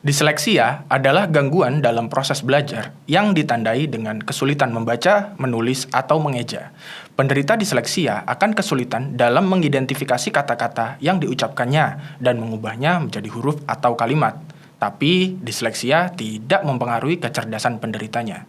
Disleksia adalah gangguan dalam proses belajar yang ditandai dengan kesulitan membaca, menulis, atau mengeja. Penderita disleksia akan kesulitan dalam mengidentifikasi kata-kata yang diucapkannya dan mengubahnya menjadi huruf atau kalimat. Tapi, disleksia tidak mempengaruhi kecerdasan penderitanya.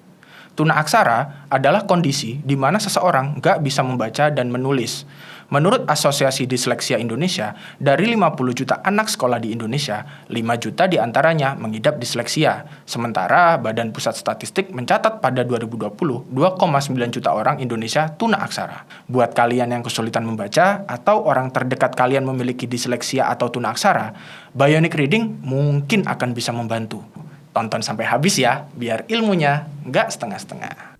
Tuna aksara adalah kondisi di mana seseorang nggak bisa membaca dan menulis. Menurut Asosiasi Disleksia Indonesia, dari 50 juta anak sekolah di Indonesia, 5 juta diantaranya mengidap disleksia. Sementara Badan Pusat Statistik mencatat pada 2020, 2,9 juta orang Indonesia tuna aksara. Buat kalian yang kesulitan membaca atau orang terdekat kalian memiliki disleksia atau tuna aksara, bionic reading mungkin akan bisa membantu. Tonton sampai habis ya, biar ilmunya nggak setengah-setengah.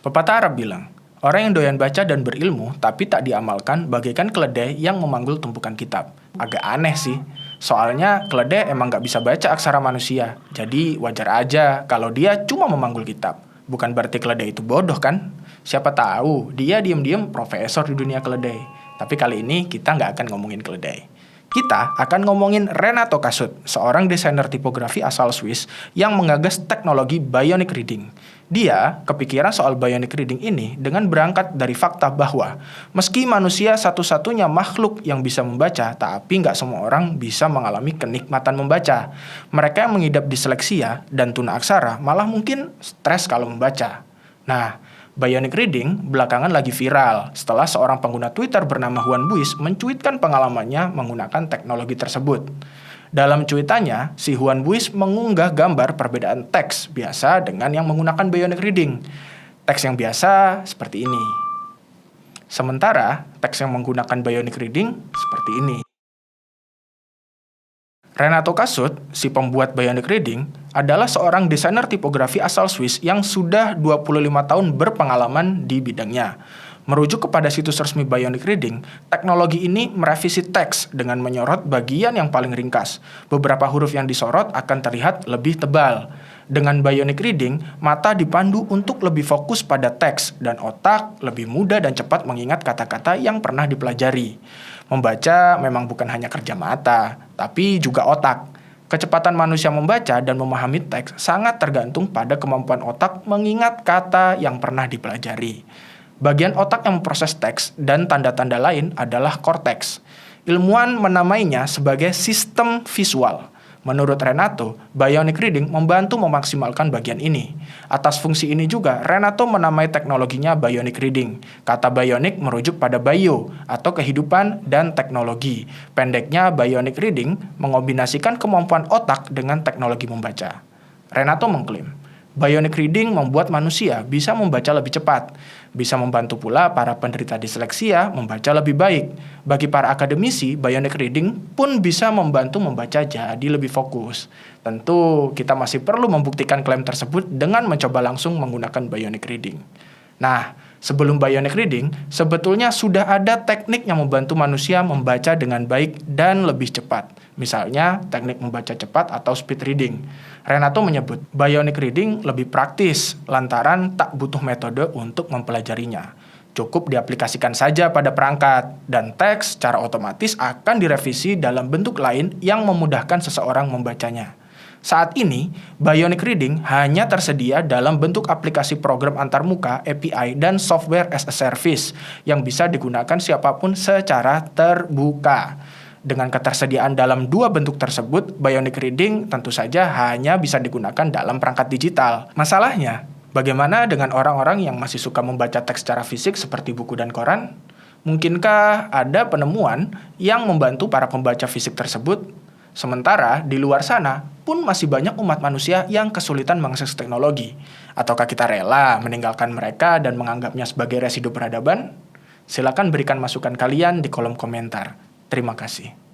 Pepatah Arab bilang, orang yang doyan baca dan berilmu tapi tak diamalkan bagaikan keledai yang memanggul tumpukan kitab. Agak aneh sih, soalnya keledai emang nggak bisa baca aksara manusia. Jadi wajar aja kalau dia cuma memanggul kitab. Bukan berarti keledai itu bodoh kan? Siapa tahu dia diem-diem profesor di dunia keledai. Tapi kali ini kita nggak akan ngomongin keledai. Kita akan ngomongin Renato Kasut, seorang desainer tipografi asal Swiss yang menggagas teknologi bionic reading. Dia kepikiran soal bionic reading ini dengan berangkat dari fakta bahwa meski manusia satu-satunya makhluk yang bisa membaca, tapi nggak semua orang bisa mengalami kenikmatan membaca. Mereka yang mengidap disleksia dan tuna aksara malah mungkin stres kalau membaca. Nah, bionic reading belakangan lagi viral setelah seorang pengguna Twitter bernama Juan Buis mencuitkan pengalamannya menggunakan teknologi tersebut. Dalam cuitannya, si Juan Buis mengunggah gambar perbedaan teks biasa dengan yang menggunakan bionic reading. Teks yang biasa seperti ini. Sementara teks yang menggunakan bionic reading seperti ini. Renato Kasut, si pembuat bionic reading, adalah seorang desainer tipografi asal Swiss yang sudah 25 tahun berpengalaman di bidangnya. Merujuk kepada situs resmi Bionic Reading, teknologi ini merevisi teks dengan menyorot bagian yang paling ringkas. Beberapa huruf yang disorot akan terlihat lebih tebal. Dengan Bionic Reading, mata dipandu untuk lebih fokus pada teks dan otak lebih mudah dan cepat mengingat kata-kata yang pernah dipelajari. Membaca memang bukan hanya kerja mata, tapi juga otak. Kecepatan manusia membaca dan memahami teks sangat tergantung pada kemampuan otak mengingat kata yang pernah dipelajari. Bagian otak yang memproses teks dan tanda-tanda lain adalah korteks. Ilmuwan menamainya sebagai sistem visual. Menurut Renato, bionic reading membantu memaksimalkan bagian ini. Atas fungsi ini juga, Renato menamai teknologinya bionic reading. Kata bionic merujuk pada bio atau kehidupan dan teknologi. Pendeknya, bionic reading mengombinasikan kemampuan otak dengan teknologi membaca. Renato mengklaim, bionic reading membuat manusia bisa membaca lebih cepat. Bisa membantu pula para penderita disleksia membaca lebih baik. Bagi para akademisi, bionic reading pun bisa membantu membaca jadi lebih fokus. Tentu, kita masih perlu membuktikan klaim tersebut dengan mencoba langsung menggunakan bionic reading. Nah, sebelum bionic reading, sebetulnya sudah ada teknik yang membantu manusia membaca dengan baik dan lebih cepat. Misalnya, teknik membaca cepat atau speed reading. Renato menyebut, bionic reading lebih praktis lantaran tak butuh metode untuk mempelajarinya. Cukup diaplikasikan saja pada perangkat, dan teks secara otomatis akan direvisi dalam bentuk lain yang memudahkan seseorang membacanya. Saat ini, bionic reading hanya tersedia dalam bentuk aplikasi program antarmuka, API, dan software as a service yang bisa digunakan siapapun secara terbuka. Dengan ketersediaan dalam dua bentuk tersebut, bionic reading tentu saja hanya bisa digunakan dalam perangkat digital. Masalahnya, bagaimana dengan orang-orang yang masih suka membaca teks secara fisik seperti buku dan koran? Mungkinkah ada penemuan yang membantu para pembaca fisik tersebut? Sementara di luar sana pun masih banyak umat manusia yang kesulitan mengakses teknologi. Ataukah kita rela meninggalkan mereka dan menganggapnya sebagai residu peradaban? Silakan berikan masukan kalian di kolom komentar. Terima kasih.